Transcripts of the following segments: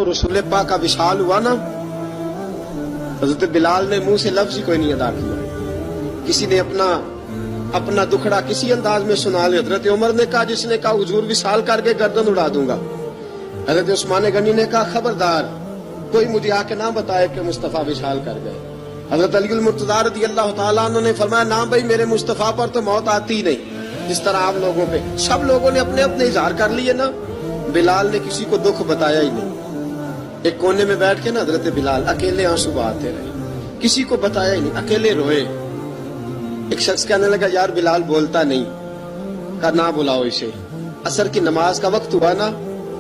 रसूल पाक का विशाल हुआ ना, हजरत बिलाल ने मुंह से लफ्ज ही कोई नहीं अदा किया। किसी ने अपना दुखड़ा किसी अंदाज में सुना लिया। हजरत उमर ने कहा, जिसने कहा हुजूर विशाल करके गर्दन उड़ा दूंगा। हजरत उस्मान गनी ने कहा, खबरदार कोई मुझे आके ना बताए कि मुस्तफा विशाल कर गए। हजरत अली मुर्तजा रज़ी अल्लाह तआला अन्हु ने फरमाया, ना भाई मेरे मुस्तफा पर तो मौत आती नहीं जिस तरह आप लोगों पे। सब लोगों ने अपने अपने इजहार कर लिए ना, बिलाल ने किसी को दुख बताया ही नहीं। एक कोने में बैठ के ना हजरत बिलाल अकेले आंसू बहाते रहे, किसी को बताया ही नहीं, अकेले रोए। एक शख्स कहने लगा, यार बिलाल बोलता नहीं। कहा, ना बुलाओ इसे। असर की नमाज का वक्त हुआ ना,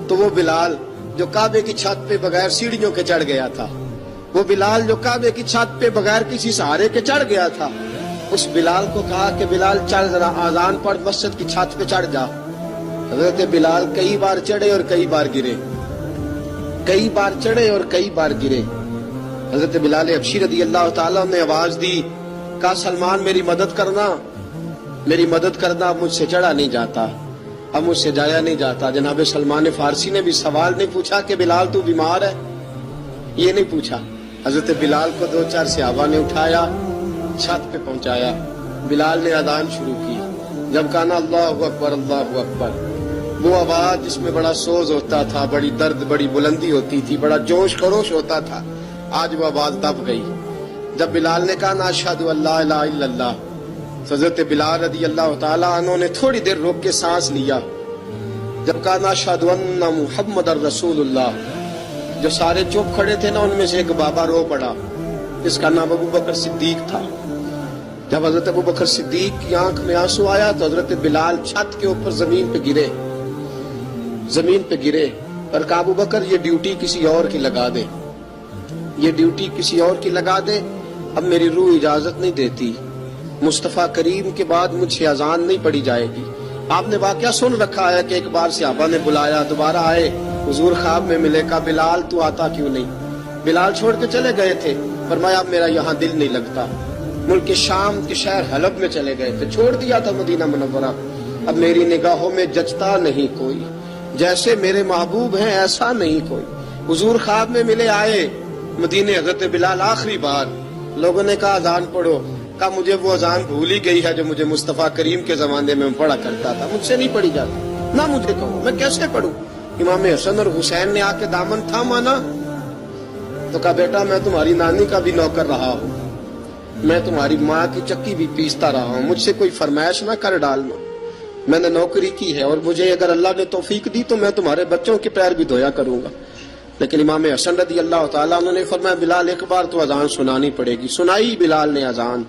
तो वो बिलाल जो काबे की छत पे बगैर सीढ़ियों के चढ़ गया था, वो बिलाल जो काबे की छत पे बगैर किसी सहारे के चढ़ गया था, उस बिलाल को कहा कि बिलाल चल जरा आजान पढ़, मस्जिद की छत पे चढ़ जा। हजरत बिलाल कई बार चढ़े और कई बार गिरे, कई बार चढ़े और कई बार गिरे। हजरत बिलाल हबशी रज़ी अल्लाह तआला ने आवाज दी, कहा, सलमान मेरी मदद करना, मेरी मदद करना। मुझसे चढ़ा नहीं जाता, अब मुझसे जाया नहीं जाता। जनाब सलमान फारसी ने भी सवाल नहीं पूछा कि बिलाल तू बीमार है, ये नहीं पूछा। हजरत बिलाल को 2-4 सहाबा ने उठाया, छत पे पहुंचाया। बिलाल ने अजान शुरू की। जब कहा ना अल्लाहु अकबर अल्लाहु अकबर, वो आवाज जिसमें बड़ा सोज होता था, बड़ी दर्द, बड़ी बुलंदी होती थी, बड़ा जोश खरोश होता था, आज वो आवाज दब गई। जब बिलाल ने कहा ना अशहदु अल्ला इलाहा इल्लल्लाह, हजरत बिलाल रज़ी अल्लाह तआला अन्हु ने थोड़ी देर रोक के सांस लिया। जब कहा ना अशहदु अन्ना मुहम्मदर रसूलुल्लाह, जो सारे चुप खड़े थे ना, उनमें से एक बाबा रो पड़ा, जिसका नाम अबू बकर सिद्दीक था। जब हजरत अबू बकर सिद्दीक की आंख में आंसू आया तो हजरत बिलाल छत के ऊपर जमीन पे गिरे, जमीन पे गिरे और कहा, अबू बकर ये ड्यूटी किसी और की लगा दे, ये ड्यूटी किसी और की लगा दे। अब मेरी रूह इजाजत नहीं देती, मुस्तफा करीम के बाद मुझे अजान नहीं पड़ी जाएगी। आपने वाकया सुन रखा है कि एक बार सहाबा ने बुलाया, दोबारा आए, हुजूर ख्वाब में मिले। कहा, बिलाल तू आता क्यों नहीं? बिलाल छोड़ के चले गए थे। फरमाया, अब मेरा यहाँ दिल नहीं लगता। मुल्क के शाम के शहर हलब में चले गए थे, छोड़ दिया था मदीना मुनव्वरा। अब मेरी निगाहों में जचता नहीं कोई, जैसे मेरे महबूब हैं ऐसा नहीं कोई। हुजूर ख्वाब में मिले, आए मदीने। हजरत बिलाल आखिरी बार, लोगों ने कहा अजान पढ़ो। कहा, मुझे वो अजान भूल ही गई है जो मुझे मुस्तफा करीम के जमाने में पढ़ा करता था, मुझसे नहीं पढ़ी जाती। ना मुझे कहो, मैं कैसे पढ़ूं? इमाम हसन और हुसैन ने आके दामन थामा ना, तो कहा, बेटा मैं तुम्हारी नानी का भी नौकर रहा हूँ, मैं तुम्हारी माँ की चक्की भी पीसता रहा हूँ, मुझसे कोई फरमाइश ना कर डालना, मैंने नौकरी की है और मुझे अगर अल्लाह ने तौफीक दी तो मैं तुम्हारे बच्चों के पैर भी धोया करूंगा। लेकिन इमाम हसन रज़ी अल्लाह तआला अन्हु ने फरमाया, बिलाल एक बार तो अजान सुनानी पड़ेगी। सुनाई बिलाल ने अजान।